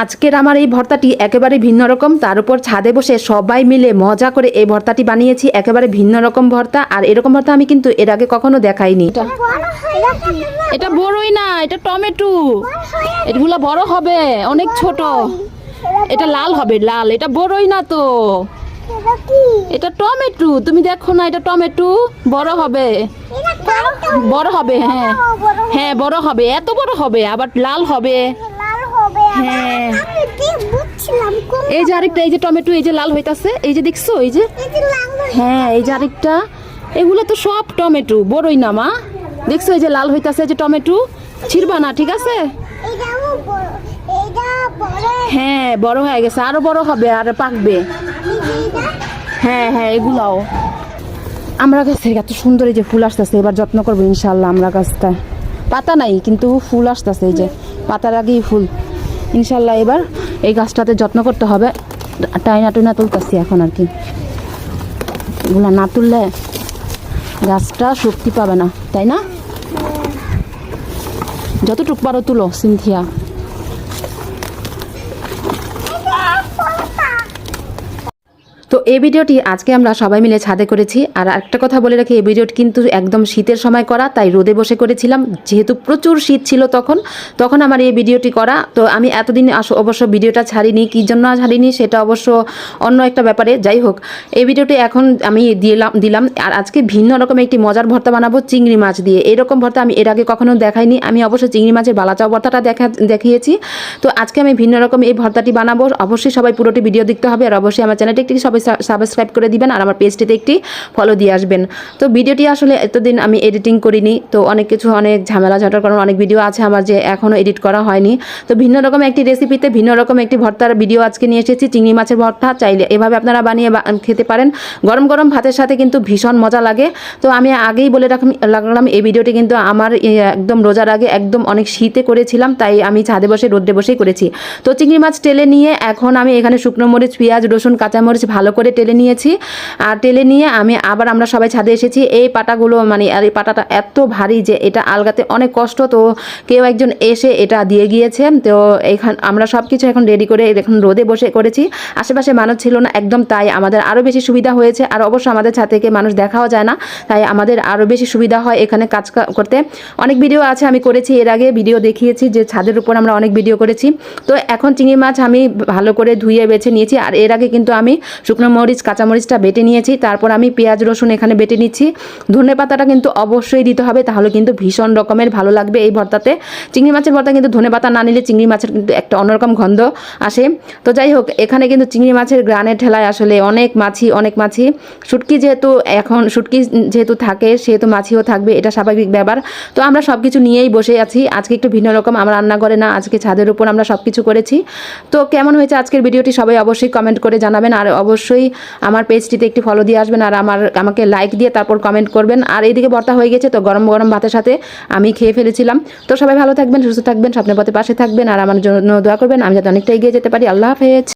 আজকের আমার এই ভর্তাটি একেবারে ভিন্ন রকম। তার উপর ছাদে বসে সবাই মিলে মজা করে এই ভর্তাটি বানিয়েছি। একেবারে ভিন্ন রকম ভর্তা, আর এরকম ভর্তা আমি কিন্তু এর আগে কখনো দেখাইনি। এটা বড়ই না, এটা টমেটো। এগুলো বড় হবে, অনেক ছোট। এটা লাল হবে, লাল। এটা বড়ই না তো, এটা টমেটো। তুমি দেখো না, এটা টমেটো। বড় হবে, বড় হবে। হ্যাঁ হ্যাঁ, বড় হবে, এত বড় হবে, আবার লাল হবে। হ্যাঁ, এই যে আরেকটা, এই যে টমেটো, এই যে লাল হইতাছে, এই যে দেখছো, এই যে। হ্যাঁ, এই যে আরেকটা। এগুলো তো সব টমেটো, বড়ই না মা। দেখছো, এই যে লাল হইতাছে, এই যে টমেটো। ছিড়বা না, ঠিক আছে? হ্যাঁ, বড় হয়ে গেছে, আরো বড় হবে, আর পাকবে। হ্যাঁ হ্যাঁ, এগুলাও। আমরা গাছের এত সুন্দর এই যে ফুল আসতেছে, এবার যত্ন করবো ইনশাল্লাহ। আমরা গাছটা পাতা নাই, কিন্তু ফুল আসতেছে, এই যে পাতার আগেই ফুল। ইনশাল্লাহ এবার এই গাছটাতে যত্ন করতে হবে। টাইনা টুইনা তুলতেছি এখন আর কি। এগুলা না তুললে গাছটা শক্তি পাবে না, তাই না? যতটুকু পারো তুলো সিনথিয়া। তো এই ভিডিওটি আজকে আমরা সবাই মিলে ছাদে করেছি। আর একটা কথা বলে রাখি, এই ভিডিওটি কিন্তু একদম শীতের সময় করা, তাই রোদে বসে করেছিলাম, যেহেতু প্রচুর শীত ছিল তখন আমার এই ভিডিওটি করা। তো আমি এতদিন অবশ্য ভিডিওটা ছাড়িনি, কী জন্য ছাড়িনি সেটা অবশ্য অন্য একটা ব্যাপারে। যাই হোক, এই ভিডিওটি এখন আমি দিলাম। আর আজকে ভিন্ন রকম একটি মজার ভর্তা বানাবো চিংড়ি মাছ দিয়ে। এরকম ভর্তা আমি এর আগে কখনো দেখাইনি। আমি অবশ্য চিংড়ি মাছের বালাচাও ভর্তাটা দেখিয়েছি। তো আজকে আমি ভিন্ন রকম এই ভর্তাটি বানাবো। অবশ্যই সবাই পুরোটি ভিডিও দেখতে হবে, আর অবশ্যই আমার চ্যানেলটি একটি সবাই সাবস্ক্রাইব করে দিবেন, আর আমার পেজটিতে একটি ফলো দিয়ে আসবেন। তো ভিডিওটি আসলে এতদিন আমি এডিটিং করিনি, তো অনেক ঝামেলা ঝাটার কারণে অনেক ভিডিও আছে আমার যে এখনও এডিট করা হয়নি। তো ভিন্ন রকম একটি রেসিপিতে ভিন্ন রকম একটি ভর্তার ভিডিও আজকে নিয়ে এসেছি, চিংড়ি মাছের ভর্তা। চাইলে এভাবে আপনারা বানিয়ে খেতে পারেন, গরম গরম ভাতের সাথে কিন্তু ভীষণ মজা লাগে। তো আমি আগেই বলে রাখলাম, এই ভিডিওটি কিন্তু আমার একদম রোজার আগে একদম অনেক শীতে করেছিলাম, তাই আমি ছাদে বসে রোদে বসেই করেছি। তো চিংড়ি মাছ টেলে নিয়ে এখন আমি এখানে শুকনো মরিচ, পেঁয়াজ, রসুন, কাঁচামরিচ ভালো করে টেলে নিয়েছি। আর টেলে নিয়ে আমরা সবাই ছাদে এসেছি। এই পাটাগুলো আর এই পাটাটা এত ভারী যে এটা আলগাতে অনেক কষ্ট। তো কেউ একজন এসে এটা দিয়ে গিয়েছে। তো আমরা সব কিছু এখন রেডি করে এখন রোদে বসে করেছি। আশেপাশে মানুষ ছিল না একদম, তাই আমাদের আরও বেশি সুবিধা হয়েছে। আর অবশ্য আমাদের ছাদ থেকে মানুষ দেখাও যায় না, তাই আমাদের আরও বেশি সুবিধা হয় এখানে কাজ করতে। অনেক ভিডিও আছে আমি করেছি, এর আগে ভিডিও দেখিয়েছি যে ছাদের উপর আমরা অনেক ভিডিও করেছি। তো এখন চিংড়ি মাছ আমি ভালো করে ধুয়ে বেছে নিয়েছি। আর এর আগে কিন্তু আমি শুকনো মরিচ, কাঁচামরিচটা বেটে নিয়েছি। তারপর আমি পেঁয়াজ, রসুন এখানে বেটে নিচ্ছি। ধনে পাতাটা কিন্তু অবশ্যই দিতে হবে, তাহলে কিন্তু ভীষণ রকমের ভালো লাগবে এই ভর্তাতে। চিংড়ি মাছের ভর্তা কিন্তু ধনে পাতা না নিলে চিংড়ি মাছের কিন্তু একটা অন্যরকম গন্ধ আসে। তো যাই হোক, এখানে কিন্তু চিংড়ি মাছের গ্রানের ঠেলায় আসলে অনেক মাছি। শুটকি যেহেতু থাকে, সেহেতু মাছিও থাকবে, এটা স্বাভাবিক ব্যাপার। তো আমরা সব কিছু নিয়েই বসে আছি। আজকে একটু ভিন্ন রকম, আমরা রান্নাঘরে না, আজকে ছাদের উপর আমরা সব কিছু করেছি। তো কেমন হয়েছে আজকের ভিডিওটি সবাই অবশ্যই কমেন্ট করে জানাবেন, আর অবশ্যই আমার পেজটিতে একটি ফলো দিয়ে আসবেন, আর আমাকে লাইক দিয়ে তারপর কমেন্ট করবেন। আর এইদিকে ভর্তা হয়ে গেছে, তো গরম গরম ভাতের সাথে আমি খেয়ে ফেলেছিলাম। তো সবাই ভালো থাকবেন, সুস্থ থাকবেন, স্বপ্নের পথে পাশে থাকবেন, আর আমার জন্য দোয়া করবেন আমি যাতে অনেকটা এগিয়ে যেতে পারি। আল্লাহ হাফেজ।